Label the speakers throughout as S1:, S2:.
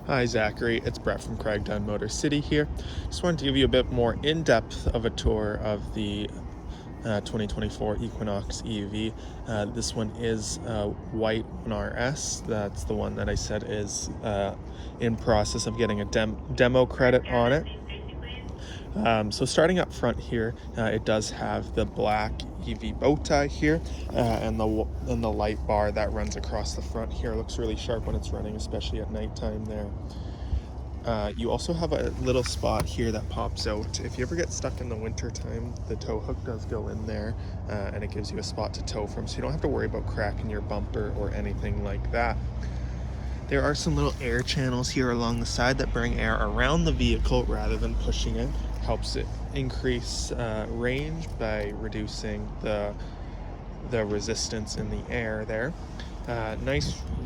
S1: Hi Zachary, it's Brett from Craigdown Motor City here. Just wanted to give you a bit more in-depth of a tour of the 2024 Equinox EV. This one is white 1RS. That's the one that I said is in process of getting a demo credit on it. So starting up front here, it does have the black EV bow tie here, and the light bar that runs across the front here. Looks really sharp when it's running, especially at nighttime there. You also have a little spot here that pops out. If you ever get stuck in the winter time, the tow hook does go in there, and it gives you a spot to tow from, so you don't have to worry about cracking your bumper or anything like that. There are some little air channels here along the side that bring air around the vehicle rather than pushing it. Helps it increase range by reducing the resistance in the air there.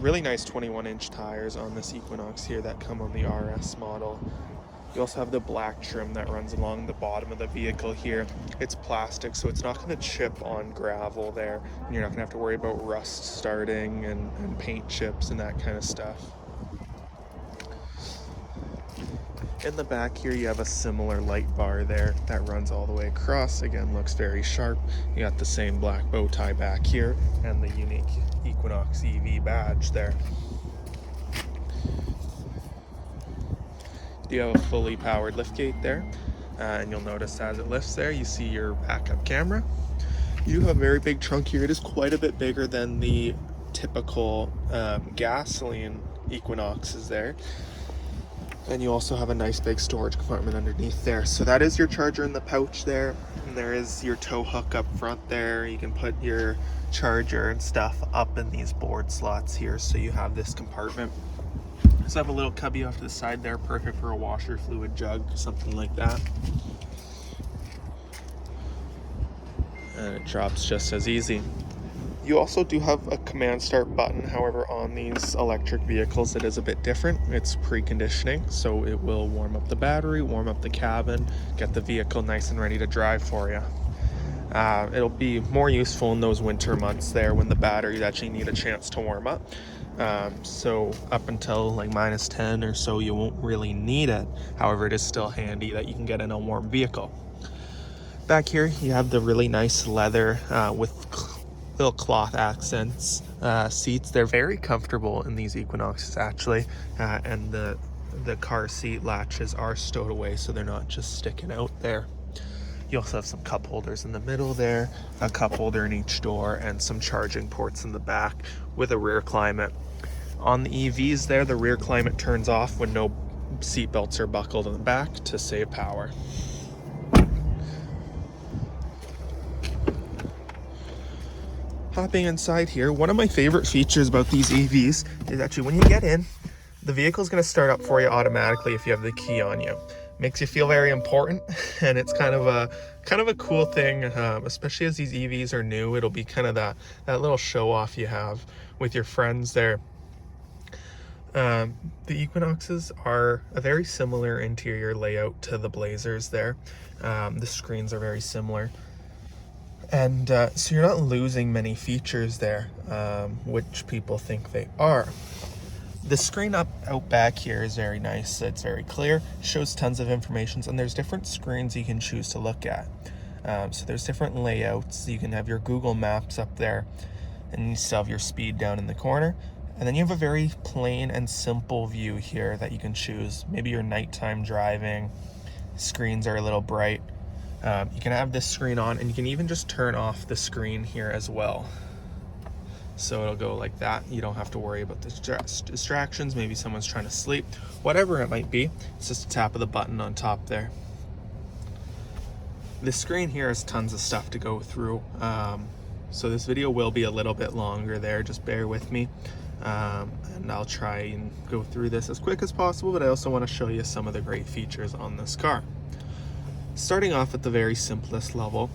S1: Really nice 21-inch tires on this Equinox here that come on the RS model. You also have the black trim that runs along the bottom of the vehicle here. It's plastic, so it's not going to chip on gravel there, and you're not going to have to worry about rust starting and paint chips and that kind of stuff. In the back here, you have a similar light bar there that runs all the way across. Again, looks very sharp. You got the same black bow tie back here and the unique Equinox EV badge there. You have a fully powered liftgate there, and you'll notice as it lifts there, you see your backup camera. You have a very big trunk here. It is quite a bit bigger than the typical gasoline Equinoxes there. And you also have a nice big storage compartment underneath there. So that is your charger in the pouch there. And there is your tow hook up front there. You can put your charger and stuff up in these board slots here. So you have this compartment. So I have a little cubby off to the side there, perfect for a washer fluid jug, something like that. And it drops just as easy. You also do have a command start button. However, on these electric vehicles, it is a bit different. It's preconditioning, so it will warm up the battery, warm up the cabin, get the vehicle nice and ready to drive for you. It'll be more useful in those winter months there when the batteries actually need a chance to warm up. So up until like -10 or so, you won't really need it. However, it is still handy that you can get in a warm vehicle. Back here, you have the really nice leather with little cloth accents seats. They're very comfortable in these Equinoxes actually, and the car seat latches are stowed away so they're not just sticking out there. You also have some cup holders in the middle there, a cup holder in each door, and some charging ports in the back with a rear climate. On the EVs there, the rear climate turns off when no seat belts are buckled in the back to save power. Hopping inside here, one of my favorite features about these EVs is actually when you get in, the vehicle is going to start up for you automatically if you have the key on you. Makes you feel very important, and it's kind of a cool thing, especially as these EVs are new. It'll be kind of that little show off you have with your friends there. The Equinoxes are a very similar interior layout to the Blazers there. The screens are very similar. And so you're not losing many features there, which people think they are. The screen out back here is very nice. It's very clear, shows tons of information, and there's different screens you can choose to look at. So there's different layouts. You can have your Google Maps up there, and you still have your speed down in the corner. And then you have a very plain and simple view here that you can choose. Maybe your nighttime driving, screens are a little bright. You can have this screen on, and you can even just turn off the screen here as well. So it'll go like that. You don't have to worry about the distractions. Maybe someone's trying to sleep, whatever it might be. It's just a tap of the button on top there. The screen here has tons of stuff to go through. So this video will be a little bit longer there. Just bear with me. And I'll try and go through this as quick as possible, but I also want to show you some of the great features on this car. Starting off at the very simplest level,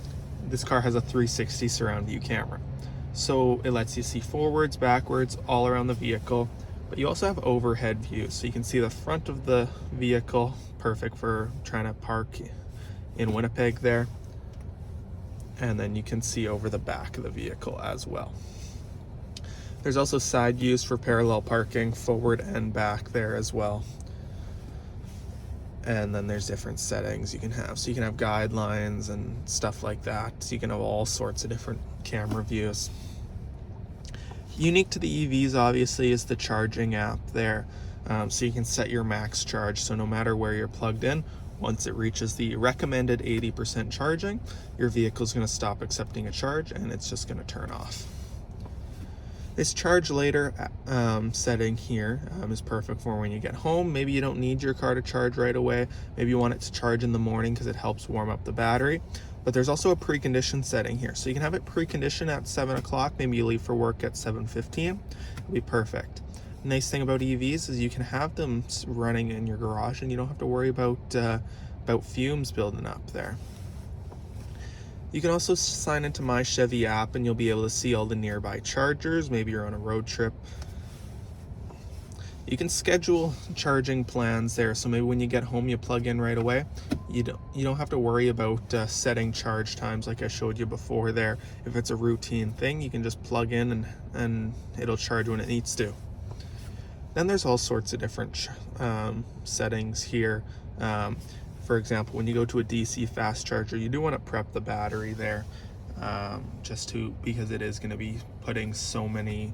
S1: this car has a 360 surround view camera. So it lets you see forwards, backwards, all around the vehicle, but you also have overhead views. So you can see the front of the vehicle, perfect for trying to park in Winnipeg there. And then you can see over the back of the vehicle as well. There's also side views for parallel parking, forward and back there as well. And then there's different settings you can have. So you can have guidelines and stuff like that. So you can have all sorts of different camera views. Unique to the EVs, obviously, is the charging app there. So you can set your max charge. So no matter where you're plugged in, once it reaches the recommended 80% charging, your vehicle is going to stop accepting a charge and it's just going to turn off. This charge later setting here is perfect for when you get home. Maybe you don't need your car to charge right away. Maybe you want it to charge in the morning because it helps warm up the battery. But there's also a preconditioned setting here. So you can have it preconditioned at 7 o'clock. Maybe you leave for work at 7:15. It'll be perfect. Nice thing about EVs is you can have them running in your garage and you don't have to worry about fumes building up there. You can also sign into My Chevy app and you'll be able to see all the nearby chargers. Maybe you're on a road trip. You can schedule charging plans there. So maybe when you get home, you plug in right away. You don't have to worry about setting charge times like I showed you before there. If it's a routine thing, you can just plug in and it'll charge when it needs to. Then there's all sorts of different settings here. For example, when you go to a DC fast charger, you do want to prep the battery there, because it is going to be putting so many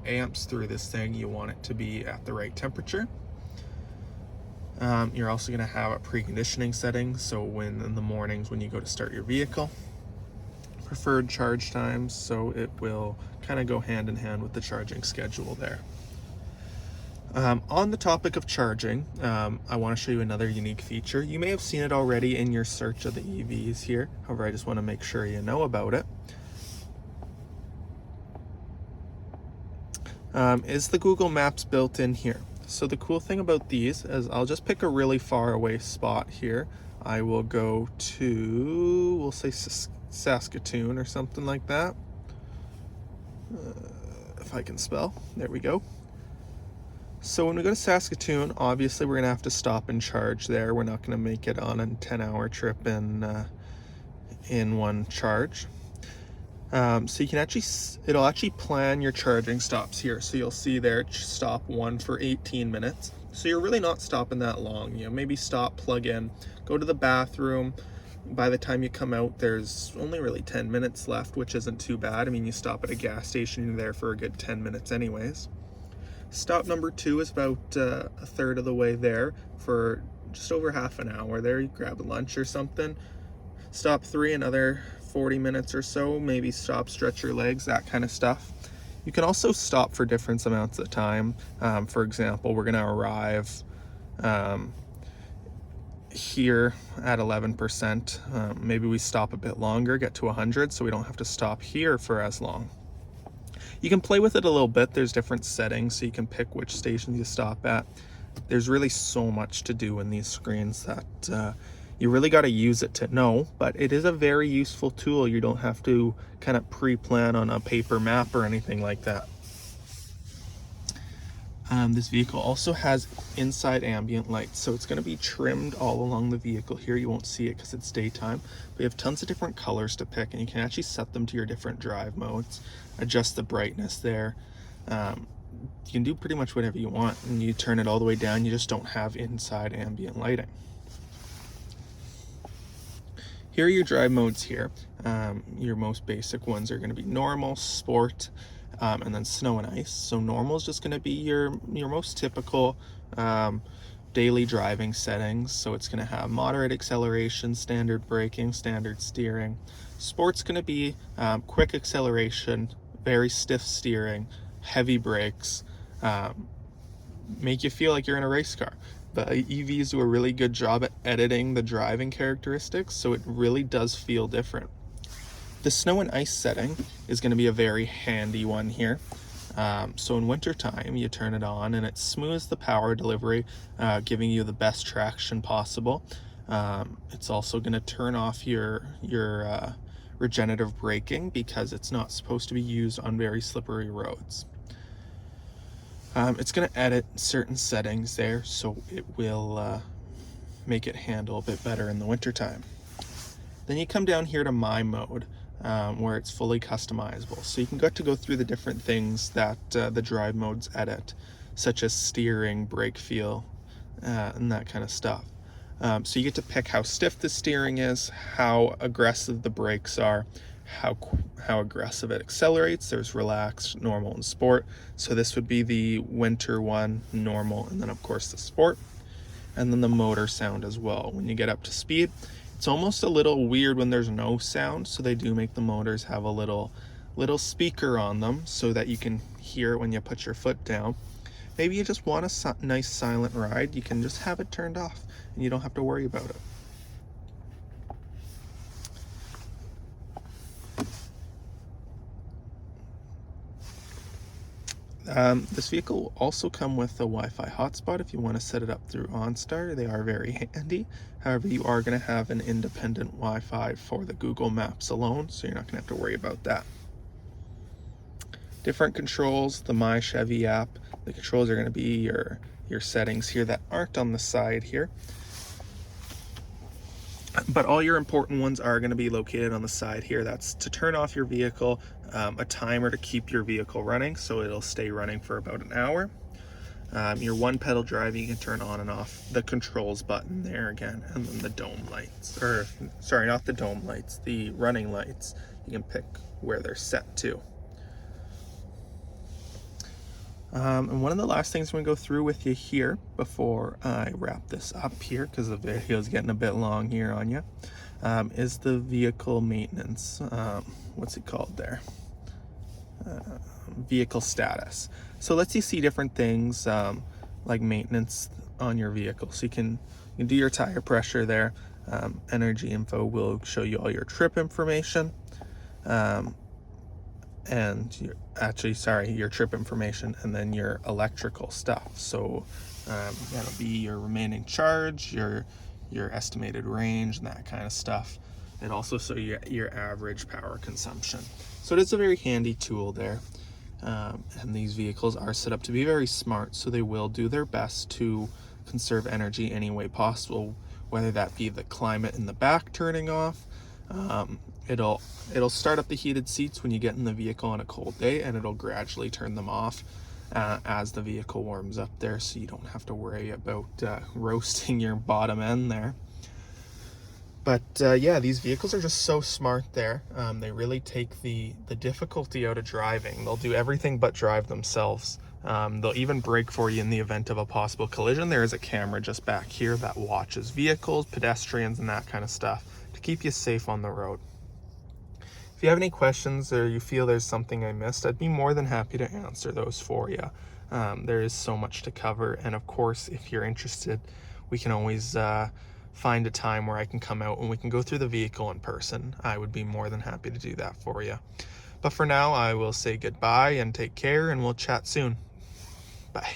S1: amps through this thing. You want it to be at the right temperature. You're also going to have a preconditioning setting, so in the mornings when you go to start your vehicle, preferred charge times, so it will kind of go hand in hand with the charging schedule there. On the topic of charging, I want to show you another unique feature. You may have seen it already in your search of the EVs here. However, I just want to make sure you know about it. Is the Google Maps built in here? So the cool thing about these is I'll just pick a really far away spot here. I will go to, we'll say Saskatoon or something like that. If I can spell, there we go. So when we go to Saskatoon, obviously we're going to have to stop and charge there. We're not going to make it on a 10-hour trip in one charge. So you can it'll actually plan your charging stops here. So you'll see there, stop 1 for 18 minutes. So you're really not stopping that long. You know, maybe stop, plug in, go to the bathroom. By the time you come out, there's only really 10 minutes left, which isn't too bad. I mean, you stop at a gas station, you're there for a good 10 minutes anyways. Stop number 2 is about a third of the way there for just over half an hour there. You grab a lunch or something. Stop 3, another 40 minutes or so. Maybe stop, stretch your legs, that kind of stuff. You can also stop for different amounts of time. For example, we're going to arrive here at 11%. Maybe we stop a bit longer, get to 100, so we don't have to stop here for as long. You can play with it a little bit. There's different settings, so you can pick which stations you stop at. There's really so much to do in these screens that you really got to use it to know, but it is a very useful tool. You don't have to kind of pre-plan on a paper map or anything like that. This vehicle also has inside ambient lights, so it's going to be trimmed all along the vehicle here. You won't see it because it's daytime, but you have tons of different colors to pick, and you can actually set them to your different drive modes, adjust the brightness there. You can do pretty much whatever you want, and you turn it all the way down. You just don't have inside ambient lighting. Here are your drive modes here. Your most basic ones are going to be normal, sport, and then snow and ice. So normal is just going to be your most typical daily driving settings. So it's going to have moderate acceleration, standard braking, standard steering. Sport's going to be quick acceleration, very stiff steering, heavy brakes, make you feel like you're in a race car. The EVs do a really good job at editing the driving characteristics, so it really does feel different. The snow and ice setting is going to be a very handy one here. So in winter time, you turn it on and it smooths the power delivery, giving you the best traction possible. It's also going to turn off your regenerative braking because it's not supposed to be used on very slippery roads. It's going to edit certain settings there, so it will make it handle a bit better in the wintertime. Then you come down here to My Mode. where it's fully customizable. So you can get to go through the different things that the drive modes edit, such as steering, brake feel, and that kind of stuff. So you get to pick how stiff the steering is, how aggressive the brakes are, how aggressive it accelerates. There's relaxed, normal, and sport. So this would be the winter one, normal, and then of course the sport. And then the motor sound as well. When you get up to speed, it's almost a little weird when there's no sound, so they do make the motors have a little speaker on them so that you can hear it when you put your foot down. Maybe you just want a nice silent ride, you can just have it turned off and you don't have to worry about it. This vehicle will also come with a Wi-Fi hotspot if you want to set it up through OnStar. They are very handy. However, you are going to have an independent Wi-Fi for the Google Maps alone, so you're not going to have to worry about that. Different controls, the My Chevy app. The controls are going to be your settings here that aren't on the side here. But all your important ones are going to be located on the side here. That's to turn off your vehicle, a timer to keep your vehicle running, so it'll stay running for about an hour. Your one pedal drive, you can turn on and off the controls button there again, and then the dome lights, or sorry, not the dome lights, the running lights. You can pick where they're set to. And one of the last things I'm going to go through with you here before I wrap this up here, because the video is getting a bit long here on you, is the vehicle maintenance. What's it called there? Vehicle status. So lets you see different things like maintenance on your vehicle. So you can do your tire pressure there. Energy info will show you all your trip information. And your trip information, and then your electrical stuff. So that'll be your remaining charge, your estimated range, and that kind of stuff. It also shows you your average power consumption. So it is a very handy tool there. And these vehicles are set up to be very smart, so they will do their best to conserve energy any way possible, whether that be the climate in the back turning off. It'll start up the heated seats when you get in the vehicle on a cold day, and it'll gradually turn them off as the vehicle warms up there, so you don't have to worry about roasting your bottom end there. But yeah, these vehicles are just so smart there. They really take the difficulty out of driving. They'll do everything but drive themselves. They'll even brake for you in the event of a possible collision. There is a camera just back here that watches vehicles, pedestrians, and that kind of stuff to keep you safe on the road. If you have any questions or you feel there's something I missed, I'd be more than happy to answer those for you. There is so much to cover, and of course, if you're interested, we can always find a time where I can come out and we can go through the vehicle in person. I would be more than happy to do that for you. But for now, I will say goodbye and take care, and we'll chat soon. Bye.